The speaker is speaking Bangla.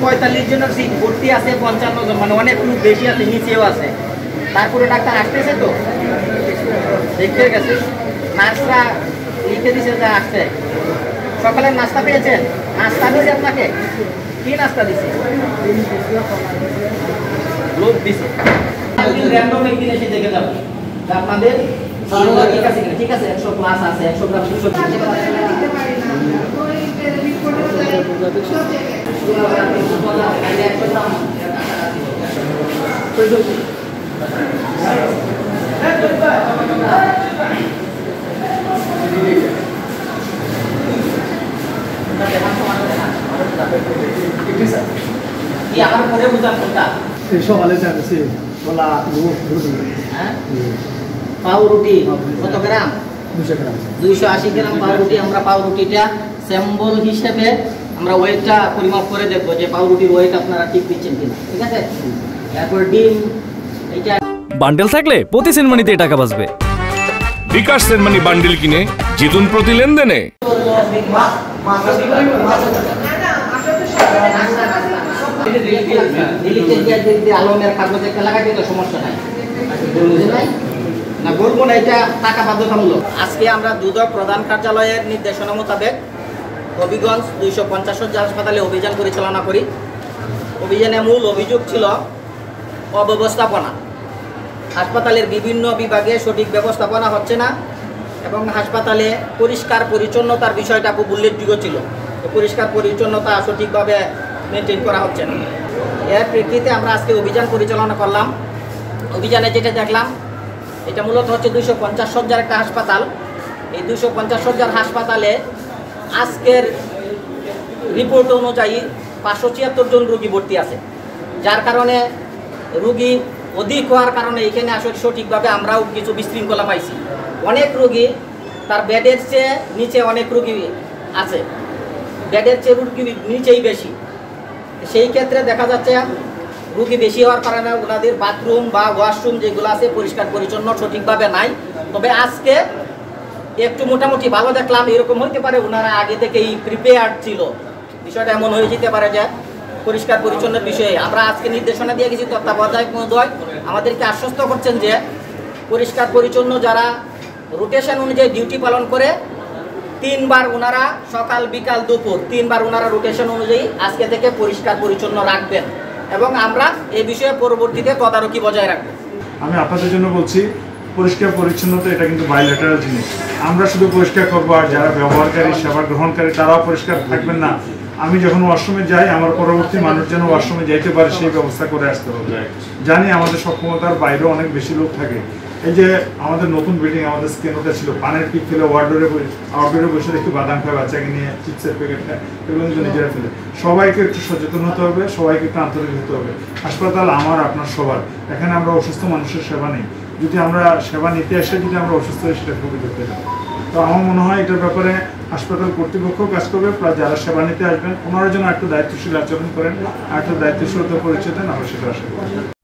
45 জনের সিট ভর্তি আছে, 55 জন, মানে অনেক লোক বেশি আছে, নিচেও আছে। তারপরে ডাক্তার আসতেছে তো দেখতে গেছে, নার্সরা লিখে দিছে যে আসছে। সকালের নাস্তা পেয়েছেন? নাস্তা দিয়েছে আপনাকে? কি নাস্তা দিছে? লোক দিছে। র্যান্ডম একদিন এসে দেখে যাবো আপনাদের ঠিক আছে কিনা। ঠিক আছে, 100 প্লাস আছে, 100 গ্রাম 200 পাউরুটি কত গ্রাম? 280 গ্রাম পাউরুটি। আমরা পাউরুটিটা স্যাম্পল হিসেবে আমরা ওয়েটটা পরিমাপ করে দেখবো যে পাউরুটির ওয়েট আপনারা ঠিক দিচ্ছেন কিনা। ঠিক আছে, তারপর ডিম। এইটা বান্ডেল থাকলে প্রতি সেনমানিতে টাকা বাঁচবে। বিকাশ সেনমানি বান্ডেল কিনে জিতুন প্রতি লেনদেনে। আলমের কাগজ একটা লাগাই দিলে সমস্যা নাই, না বলবো না, এটা টাকা বাধ্যতামূলক। আজকে আমরা দুদক প্রধান কার্যালয়ের নির্দেশনা মোতাবেক হবিগঞ্জ 250 শয্যা হাসপাতালে অভিযান পরিচালনা করি। অভিযানে মূল অভিযোগ ছিল অব্যবস্থাপনা। হাসপাতালের বিভিন্ন বিভাগে সঠিক ব্যবস্থাপনা হচ্ছে না এবং হাসপাতালে পরিষ্কার পরিচ্ছন্নতার বিষয়টা খুব উল্লেখযোগ্য ছিল। পরিষ্কার পরিচ্ছন্নতা সঠিকভাবে মেনটেন করা হচ্ছে না। এর প্রেক্ষিতে আমরা আজকে অভিযান পরিচালনা করলাম। অভিযানে যেটা দেখলাম, এটা মূলত হচ্ছে 250 শয্যার একটা হাসপাতাল। এই 250 শয্যার হাসপাতালে আজকের রিপোর্ট অনুযায়ী 576 জন রোগী ভর্তি আছে, যার কারণে রোগী অধিক হওয়ার কারণে এখানে আসলে সঠিকভাবে আমরাও কিছু বিশৃঙ্খলা পাইছি। অনেক রোগী তার বেডের চেয়ে নিচে অনেক রোগী আছে, বেডের চেয়ে রোগী নিচেই বেশি। সেই ক্ষেত্রে দেখা যাচ্ছে রোগী বেশি হওয়ার কারণে ওনাদের বাথরুম বা ওয়াশরুম যেগুলো আছে পরিষ্কার পরিচ্ছন্ন সঠিকভাবে নাই। তবে আজকে একটু মোটামুটি ভালো দেখলাম। এরকম হইতে পারে ওনারা আগে থেকেই প্রিপেয়ার্ড ছিল, বিষয়টা এমন হয়ে যেতে পারে যে পরিষ্কার পরিচ্ছন্নের বিষয়ে আমরা আজকে নির্দেশনা দিয়ে গেছি। তত্ত্বাবধায়ক মহোদয় আমাদেরকে আশ্বস্ত করছেন যে পরিষ্কার পরিচ্ছন্ন যারা রোটেশন অনুযায়ী ডিউটি পালন করে 3 বার ওনারা সকাল বিকাল দুপুর 3 বার ওনারা রোটেশন অনুযায়ী আজকে থেকে পরিষ্কার পরিচ্ছন্ন রাখবেন এবং আমরা এই বিষয়ে পরবর্তীতে তদারকি বজায় রাখবো। আমি আপনাদের জন্য বলছি, পরিষ্কার পরিচ্ছন্নতা এটা কিন্তু বাইলেটারাল জিনিস। আমরা শুধু পরিষ্কার করবো আর যারা ব্যবহারকারী সেবা গ্রহণকারী তারাও পরিষ্কার থাকবেন না। আমি যখন ওয়াশরুমে যাই আমার পরবর্তী মানুষ যেন ওয়াশরুমে যাইতে পারে সেই ব্যবস্থা করে আসতে হবে। জানি আমাদের সক্ষমতার বাইরেও অনেক বেশি লোক থাকে। এই যে আমাদের নতুন বিল্ডিং, আমাদের স্কেনোটা ছিল, পানের পিক ফেলে আউটডোরে বসে দেখি বাদাম খায়, বাচ্চাকে নিয়ে চিপসের প্যাকেট খায়, এগুলো কিন্তু নিজেরা ফেলে। সবাইকে একটু সচেতন হতে হবে, সবাইকে একটু আন্তরিক হতে হবে। হাসপাতাল আমার আপনার সবার, এখানে আমরা অসুস্থ মানুষের সেবা নেই। যদি আমরা সেবা নিতে এসে যদি আমরা অসুস্থ হই সেটা খুবই দুঃখের। তো আমার মনে হয় এটার ব্যাপারে হাসপাতাল কর্তৃপক্ষ কাজ করবে, প্লাস যারা সেবা নিতে আসবেন ওনারা যেন একটু দায়িত্বশীল আচরণ করেন, একটু দায়িত্বশীলতা পরিচয় দেন, আমরা সেটা আশা করি।